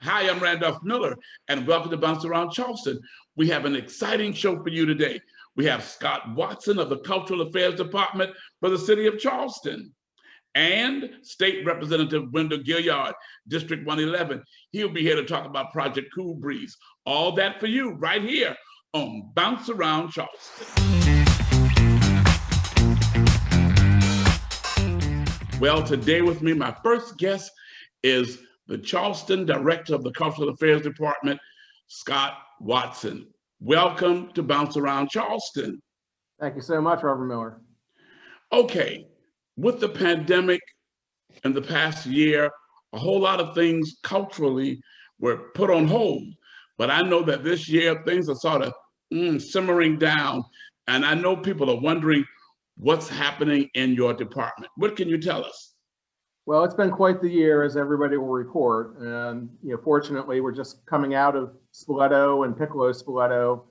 Hi, I'm Randolph Miller, and welcome to Bounce Around Charleston. We have an exciting show for you today. We have Scott Watson of the Cultural Affairs Department for the City of Charleston, and State Representative Wendell Gilliard, District 111. He'll be here to talk about Project Cool Breeze. All that for you right here on Bounce Around Charleston. Well, today with me, my first guest is the Charleston Director of the Cultural Affairs Department, Scott Watson. Welcome to Bounce Around Charleston. Thank you so much, Robert Miller. Okay, with the pandemic in the past year, a whole lot of things culturally were put on hold. But I know that this year things are sort of simmering down. And I know people are wondering what's happening in your department. What can you tell us? Well, it's been quite the year, as everybody will report. And fortunately, we're just coming out of Spoleto and Piccolo Spoleto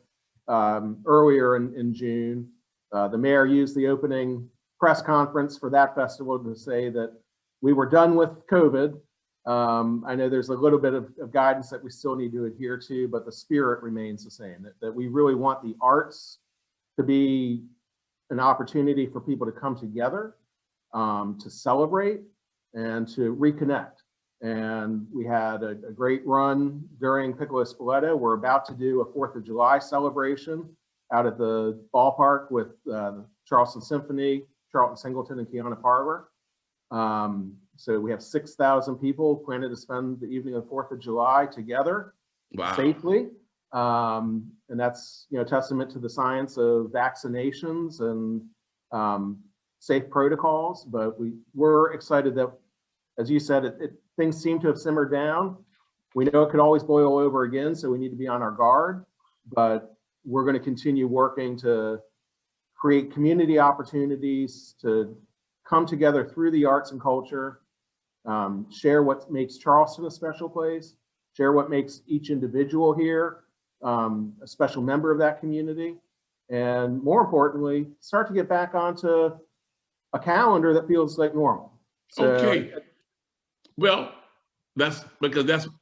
earlier in June. The mayor used the opening press conference for that festival to say that we were done with COVID. I know there's a little bit of guidance that we still need to adhere to, but the spirit remains the same, that we really want the arts to be an opportunity for people to come together, to celebrate, and to reconnect. And we had a great run during Piccolo Spoleto. We're about to do a 4th of July celebration out at the ballpark with Charleston Symphony, Charlton Singleton, and Kiana Parlor. So we have 6,000 people planning to spend the evening of 4th of July together. Wow. Safely. And that's testament to the science of vaccinations and safe protocols. But we're excited that, as you said, things seem to have simmered down. We know it could always boil over again, so we need to be on our guard. But we're going to continue working to create community opportunities to come together through the arts and culture, share what makes Charleston a special place, share what makes each individual here a special member of that community, and more importantly, start to get back onto a calendar that feels like normal. So, okay. Well, that's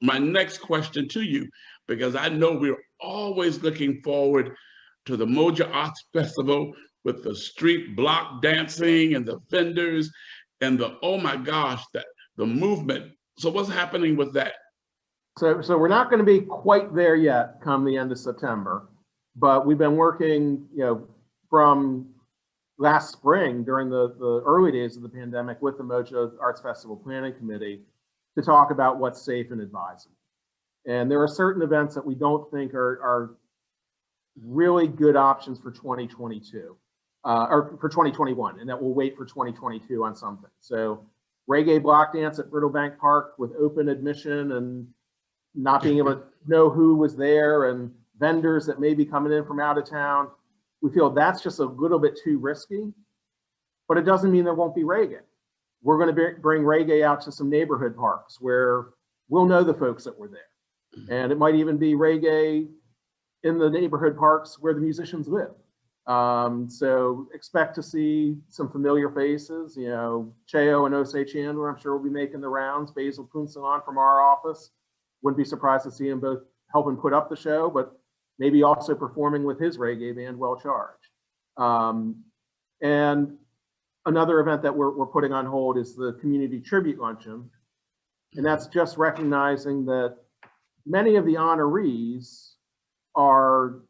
my next question to you, because I know we're always looking forward to the MOJA Arts Festival with the street block dancing and the vendors and oh my gosh, the movement. So what's happening with that? So we're not going to be quite there yet come the end of September, but we've been working, from last spring during the early days of the pandemic with the MOJA Arts Festival Planning Committee to talk about what's safe and advisable. And there are certain events that we don't think are really good options for 2022 or for 2021, and that we'll wait for 2022 on something. So reggae block dance at Brittle Bank Park with open admission and not being able to know who was there, and vendors that may be coming in from out of town. We feel that's just a little bit too risky, but it doesn't mean there won't be reggae. We're going to bring reggae out to some neighborhood parks where we'll know the folks that were there. And it might even be reggae in the neighborhood parks where the musicians live. So expect to see some familiar faces, Cheo and Osei Chandler, I'm sure will be making the rounds. Basil Punsalon from our office. Wouldn't be surprised to see him both helping put up the show, but maybe also performing with his reggae band, Well Charged. And another event that we're putting on hold is the Community Tribute Luncheon. And that's just recognizing that many of the honorees are,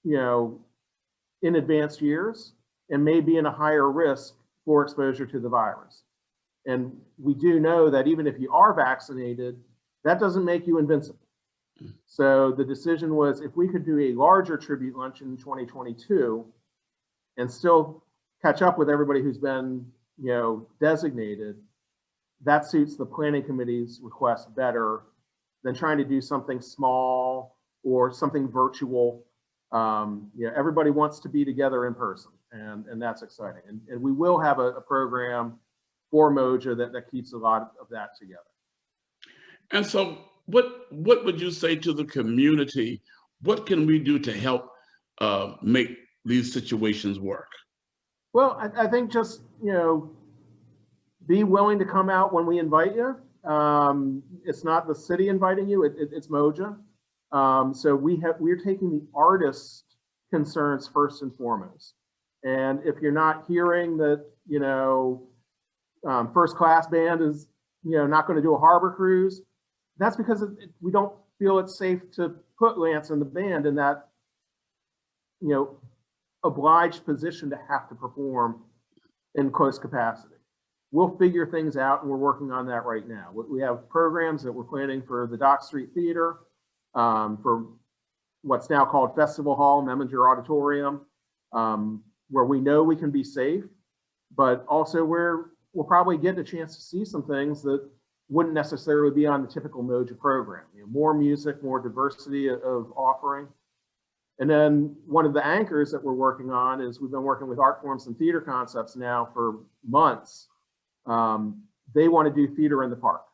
in advanced years and may be in a higher risk for exposure to the virus. And we do know that even if you are vaccinated, that doesn't make you invincible. So the decision was, if we could do a larger tribute luncheon in 2022 and still catch up with everybody who's been, designated, that suits the planning committee's request better than trying to do something small or something virtual. Everybody wants to be together in person, and that's exciting. And we will have a program for MOJA that keeps a lot of that together. And so what would you say to the community? What can we do to help make these situations work? Well, I think just, be willing to come out when we invite you. It's not the city inviting you, it's MOJA. So we're taking the artist concerns first and foremost. And if you're not hearing that, first class band is, not going to do a harbor cruise, that's because we don't feel it's safe to put Lance and the band in that, obliged position to have to perform in close capacity. We'll figure things out, and we're working on that right now. We have programs that we're planning for the Dock Street Theater, for what's now called Festival Hall, Meminger Auditorium, where we know we can be safe, but also we'll probably get a chance to see some things that wouldn't necessarily be on the typical MOJA program. More music, more diversity of offering. And then one of the anchors that we're working on is we've been working with Art Forms and Theater Concepts now for months. They want to do theater in the park.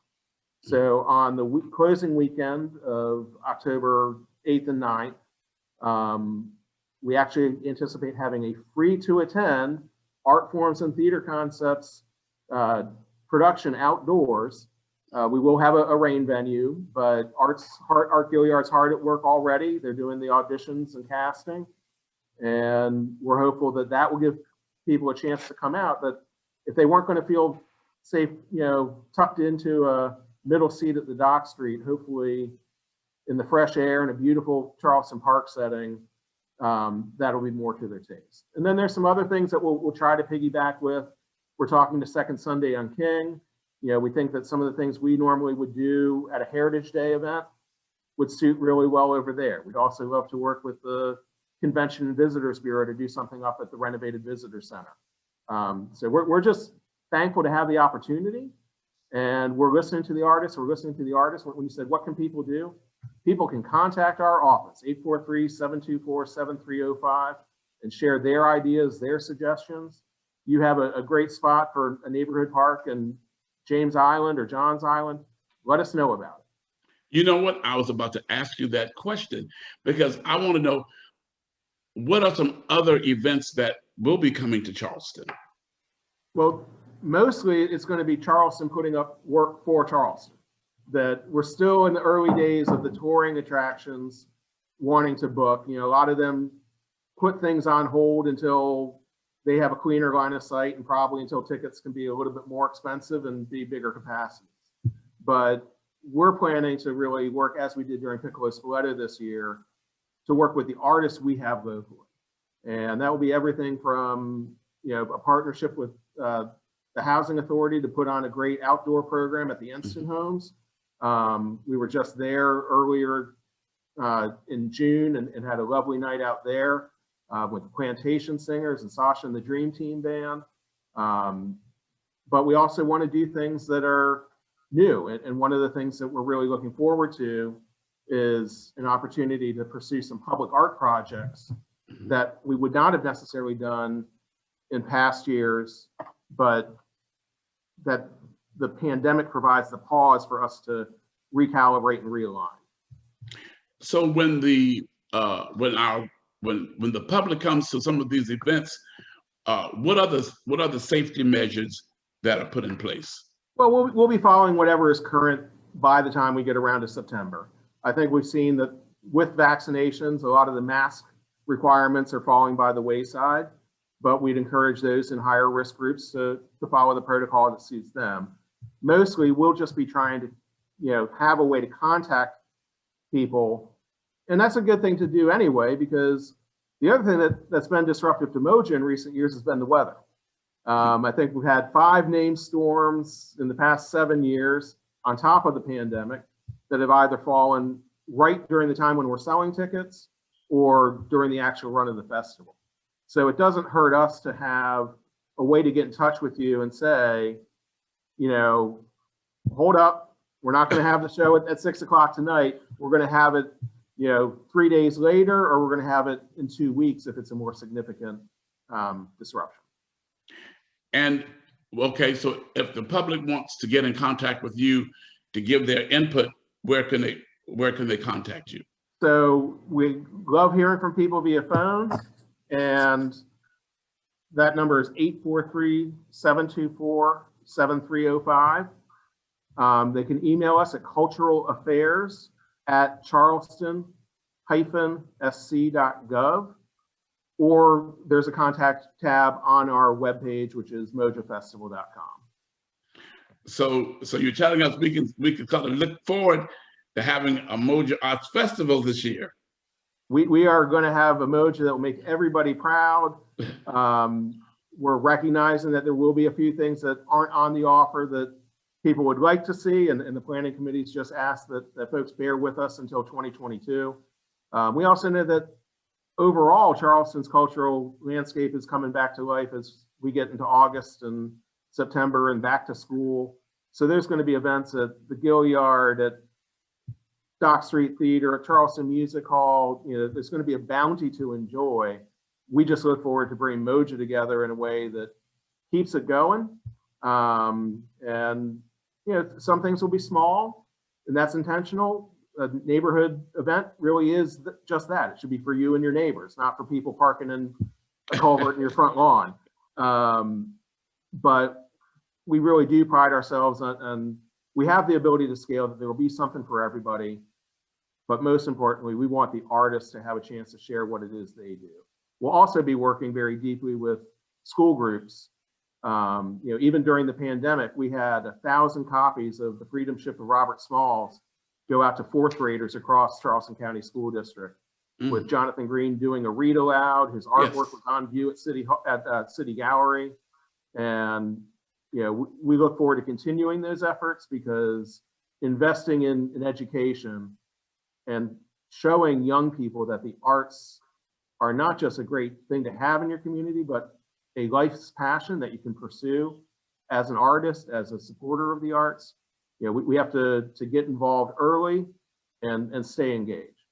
So on the closing weekend of October 8th and 9th, we actually anticipate having a free to attend Art Forms and Theater Concepts production outdoors. We will have a rain venue, but Art Gilliard's hard at work already. They're doing the auditions and casting, and we're hopeful that that will give people a chance to come out. But if they weren't going to feel safe, tucked into a middle seat at the Dock Street, hopefully in the fresh air in a beautiful Charleston Park setting, that'll be more to their taste. And then there's some other things that we'll try to piggyback with. We're talking to Second Sunday on King. We think that some of the things we normally would do at a Heritage Day event would suit really well over there. We'd also love to work with the Convention and Visitors Bureau to do something up at the renovated Visitor Center. So we're just thankful to have the opportunity, and we're listening to the artists. When you said, what can people do? People can contact our office, 843-724-7305, and share their ideas, their suggestions. You have a great spot for a neighborhood park in James Island or Johns Island, let us know about it. You know what? I was about to ask you that question because I want to know, what are some other events that will be coming to Charleston? Well, mostly it's going to be Charleston putting up work for Charleston. That we're still in the early days of the touring attractions wanting to book. A lot of them put things on hold until they have a cleaner line of sight, and probably until tickets can be a little bit more expensive and be bigger capacities. But we're planning to really work, as we did during Piccolo Spoleto this year, to work with the artists we have locally. And that will be everything from, a partnership with the Housing Authority to put on a great outdoor program at the Enston Homes. We were just there earlier in June and had a lovely night out there. With the Plantation Singers and Sasha and the Dream Team Band. But we also want to do things that are new. And one of the things that we're really looking forward to is an opportunity to pursue some public art projects that we would not have necessarily done in past years, but that the pandemic provides the pause for us to recalibrate and realign. So when the public comes to some of these events, what are the safety measures that are put in place? Well, we'll be following whatever is current by the time we get around to September. I think we've seen that with vaccinations, a lot of the mask requirements are falling by the wayside, but we'd encourage those in higher risk groups to follow the protocol that suits them. Mostly, we'll just be trying to, have a way to contact people. And that's a good thing to do anyway, because the other thing that's been disruptive to MOJA in recent years has been the weather. I think we've had 5 named storms in the past 7 years on top of the pandemic that have either fallen right during the time when we're selling tickets or during the actual run of the festival. So it doesn't hurt us to have a way to get in touch with you and say, hold up, we're not going to have the show at 6 o'clock tonight. We're going to have it 3 days later, or we're going to have it in 2 weeks if it's a more significant disruption. And okay, so if the public wants to get in contact with you to give their input, where can they contact you? So we love hearing from people via phone, and that number is 843-724-7305. They can email us at culturalaffairs@charleston-sc.gov, or there's a contact tab on our webpage, which is mojafestival.com. So you're telling us we can kind of look forward to having a MOJA Arts Festival this year. We are going to have a MOJA that will make everybody proud. We're recognizing that there will be a few things that aren't on the offer that people would like to see, and the planning committee's just asked that folks bear with us until 2022. We also know that overall, Charleston's cultural landscape is coming back to life as we get into August and September and back to school. So there's going to be events at the Gilliard, at Dock Street Theater, at Charleston Music Hall. There's going to be a bounty to enjoy. We just look forward to bringing MOJA together in a way that keeps it going. And some things will be small, and that's intentional. A neighborhood event really is just that. It should be for you and your neighbors, not for people parking in a culvert in your front lawn. But we really do pride ourselves on we have the ability to scale, that there will be something for everybody. But most importantly, we want the artists to have a chance to share what it is they do. We'll also be working very deeply with school groups. Even during the pandemic, we had 1,000 copies of The Freedom Ship of Robert Smalls go out to fourth graders across Charleston County School District, with Jonathan Green doing a read aloud. His artwork was on view at City Gallery. And we look forward to continuing those efforts, because investing in education and showing young people that the arts are not just a great thing to have in your community, but a life's passion that you can pursue as an artist, as a supporter of the arts. We have to get involved early and stay engaged.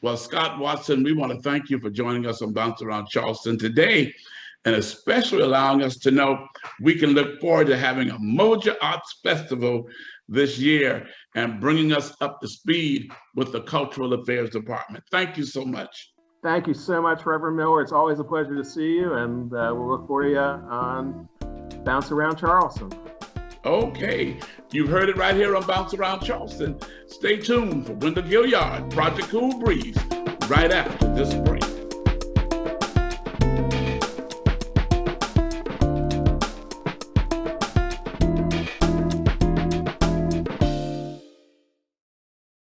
Well, Scott Watson, we want to thank you for joining us on Bounce Around Charleston today, and especially allowing us to know we can look forward to having a MOJA Arts Festival this year and bringing us up to speed with the Cultural Affairs Department. Thank you so much. Thank you so much, Reverend Miller. It's always a pleasure to see you, and we'll look for you on Bounce Around Charleston. Okay, you've heard it right here on Bounce Around Charleston. Stay tuned for Wendell Gilliard, Project Cool Breeze, right after this break.